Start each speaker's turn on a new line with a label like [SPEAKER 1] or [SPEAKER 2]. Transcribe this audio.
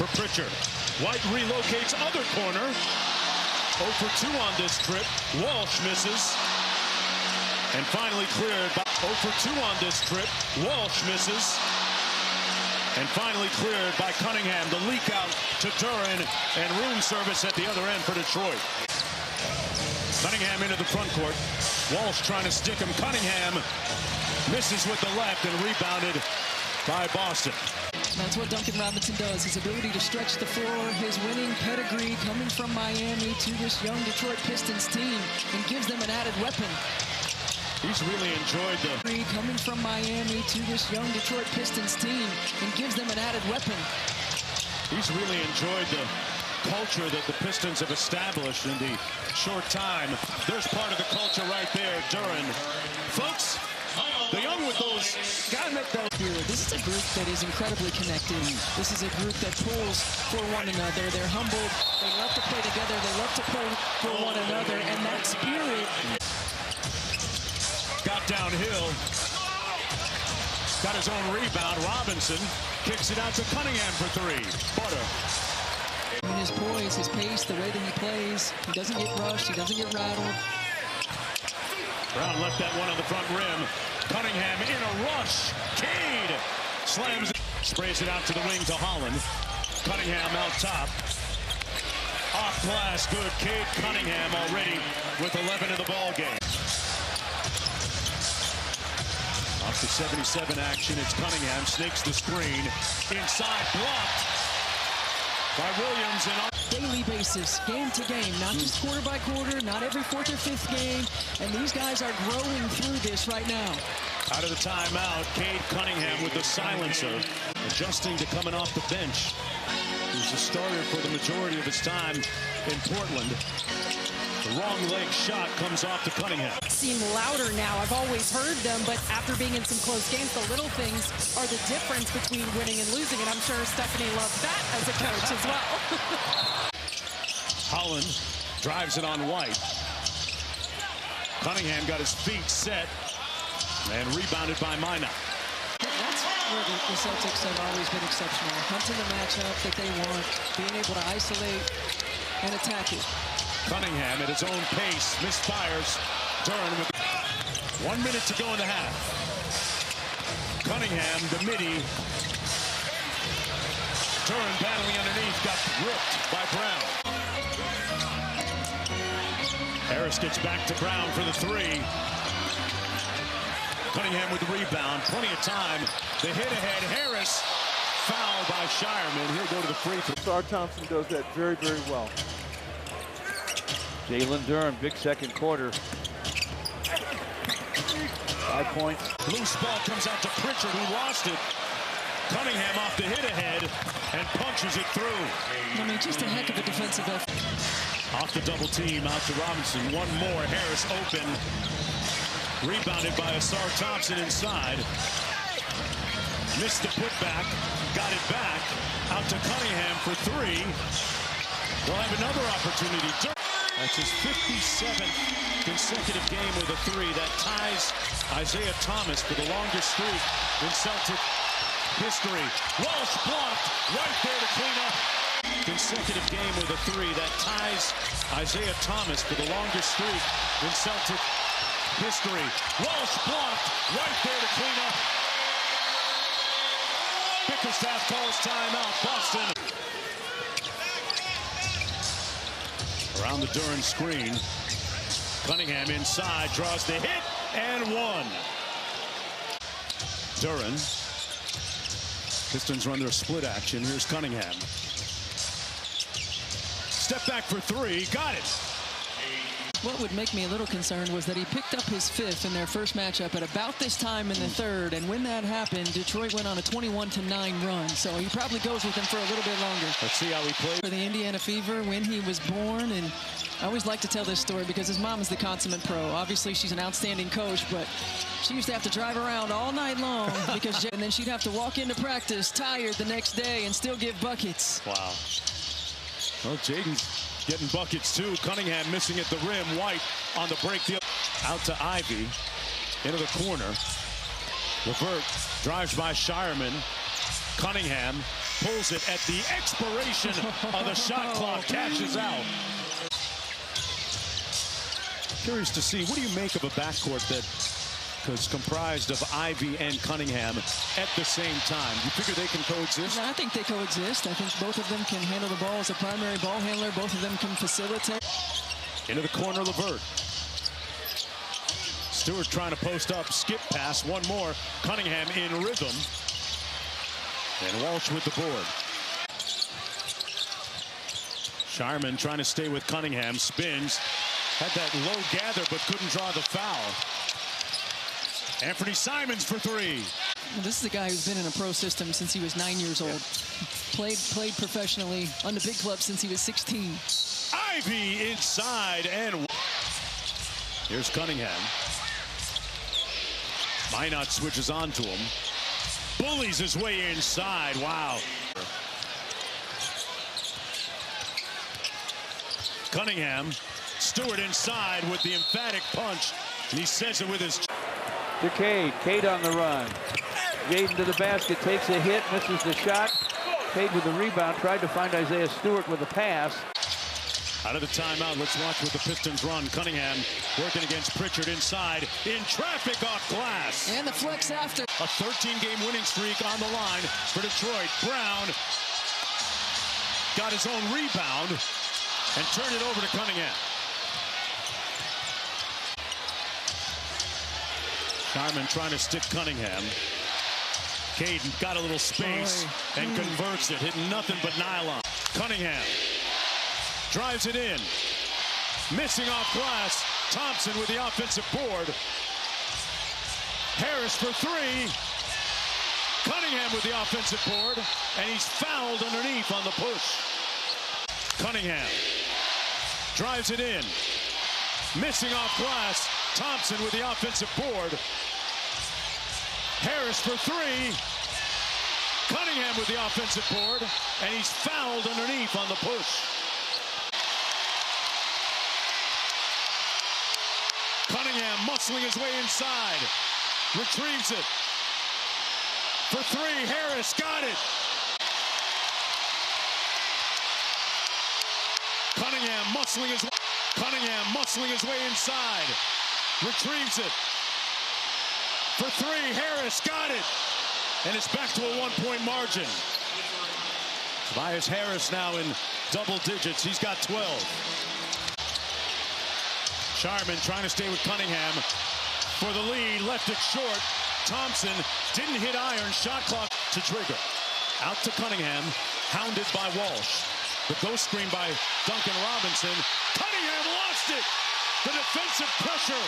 [SPEAKER 1] for Pritchard. White relocates other corner. 0 for 2 on this trip. Walsh misses. And finally cleared by 0 for 2 on this trip. Walsh misses. And finally cleared by Cunningham. The leak out to Duran and room service at the other end for Detroit. Cunningham into the front court. Walsh trying to stick him. Cunningham misses with the left and rebounded by Boston.
[SPEAKER 2] That's what Duncan Robinson does. His ability to stretch the floor, his winning pedigree coming from Miami to this young Detroit Pistons team, and gives them an added weapon.
[SPEAKER 1] He's really enjoyed the
[SPEAKER 2] coming from Miami to this young Detroit Pistons team, and gives them an added weapon.
[SPEAKER 1] He's really enjoyed the culture that the Pistons have established in the short time. There's part of the culture right there, Duran. Folks, the young with those gotta make those
[SPEAKER 2] here. This is a group that is incredibly connected. This is a group that pulls for one another. They're humbled. They love to play together. They love to pull for one another. And that spirit
[SPEAKER 1] got downhill. Got his own rebound. Robinson kicks it out to Cunningham for 3. Butter.
[SPEAKER 2] His poise, his pace, the way that he plays. He doesn't get rushed. He doesn't get rattled.
[SPEAKER 1] Brown left that one on the front rim. Cunningham in a rush. Cade slams it. Sprays it out to the wing to Holland. Cunningham out top. Off glass, good. Cade Cunningham already with 11 in the ball game. Off the 77 action, it's Cunningham. Snakes the screen. Inside, blocked by Williams. And
[SPEAKER 2] daily basis, game to game, not just quarter by quarter, not every 4th or 5th game. And these guys are growing through this right now.
[SPEAKER 1] Out of the timeout, Cade Cunningham with the silencer, adjusting to coming off the bench. He's a starter for the majority of his time in Portland. The wrong leg shot comes off to Cunningham.
[SPEAKER 3] Seem louder now. I've always heard them, but after being in some close games, the little things are the difference between winning and losing, and I'm sure Stephanie loves that as a coach as well.
[SPEAKER 1] Holland drives it on White. Cunningham got his feet set and rebounded by Minot.
[SPEAKER 2] That's where the Celtics have always been exceptional. Hunting the matchup that they want, being able to isolate and attack it.
[SPEAKER 1] Cunningham at his own pace misfires. Duran with 1 minute to go in the half. Cunningham, the midi. Duran battling underneath, got ripped by Brown. Harris gets back to Brown for the 3. Cunningham with the rebound, plenty of time. The hit ahead, Harris, foul by Shireman. He'll go to the free throw.
[SPEAKER 4] Star Thompson does that very, very well. Jalen Duran, big second quarter. 5 points.
[SPEAKER 1] Loose ball comes out to Pritchard, who lost it. Cunningham off the hit ahead and punches it through.
[SPEAKER 2] I mean, just a heck of a defensive effort.
[SPEAKER 1] Off the double team, out to Robinson. One more, Harris open. Rebounded by Asar Thompson inside. Missed the putback, got it back. Out to Cunningham for 3. We'll have another opportunity. That's his 57th consecutive game with a 3. That ties Isaiah Thomas for the longest streak in Celtic history. Walsh blocked right there to clean up. Consecutive game with a 3. That ties Isaiah Thomas for the longest streak in Celtic history. Walsh blocked right there to clean up. Bickerstaff calls timeout. Boston. Around the Duran screen. Cunningham inside, draws the hit, and 1. Duran. Pistons run their split action. Here's Cunningham. Step back for 3, got it.
[SPEAKER 2] What would make me a little concerned was that he picked up his 5th in their first matchup at about this time in the 3rd, and when that happened, Detroit went on a 21-9 run, so he probably goes with him for a little bit longer.
[SPEAKER 1] Let's see how he played.
[SPEAKER 2] For the Indiana Fever, when he was born, and I always like to tell this story because his mom is the consummate pro. Obviously, she's an outstanding coach, but she used to have to drive around all night long because, and then she'd have to walk into practice tired the next day and still give buckets.
[SPEAKER 1] Wow. Well, Jaden's getting buckets too. Cunningham missing at the rim. White on the break. Out to Ivy. Into the corner. Levert drives by Shireman. Cunningham pulls it at the expiration of the shot clock, cashes out. Curious to see, what do you make of a backcourt that is comprised of Ivy and Cunningham at the same time? You figure they can coexist?
[SPEAKER 2] I think they coexist. I think both of them can handle the ball as a primary ball handler. Both of them can facilitate.
[SPEAKER 1] Into the corner, LeVert. Stewart trying to post up, skip pass, one more. Cunningham in rhythm. And Walsh with the board. Sharman trying to stay with Cunningham, spins. Had that low gather, but couldn't draw the foul. Anthony Simons for three.
[SPEAKER 2] Well, this is a guy who's been in a pro system since he was 9 years old. Played professionally on the big club since he was 16.
[SPEAKER 1] Ivy inside, and here's Cunningham. Minot switches on to him. Bullies his way inside. Wow. Cunningham. Stewart inside with the emphatic punch. And he says it with his...
[SPEAKER 4] To Cade. Cade on the run. Cade into the basket. Takes a hit. Misses the shot. Cade with the rebound. Tried to find Isaiah Stewart with a pass.
[SPEAKER 1] Out of the timeout, let's watch what the Pistons run. Cunningham working against Pritchard inside. In traffic off glass.
[SPEAKER 2] And the flex after.
[SPEAKER 1] A 13-game winning streak on the line for Detroit. Brown got his own rebound and turned it over to Cunningham. Sharman trying to stick Cunningham. Cade got a little space and converts it. Hitting nothing but nylon. Cunningham drives it in. Missing off glass. Thompson with the offensive board. Harris for three. Cunningham with the offensive board. And he's fouled underneath on the push. Cunningham drives it in. Missing off glass. Thompson with the offensive board. Harris for three. Cunningham with the offensive board. And he's fouled underneath on the push. Cunningham muscling his way inside. Retrieves it. For three, Harris got it. Cunningham muscling his way inside. Retrieves it. For three, Harris got it. And it's back to a one-point margin. Tobias Harris now in double digits. He's got 12. Sharman trying to stay with Cunningham for the lead. Left it short. Thompson didn't hit iron. Shot clock to trigger. Out to Cunningham. Hounded by Walsh. The ghost screen by Duncan Robinson. Cunningham lost it. The defensive pressure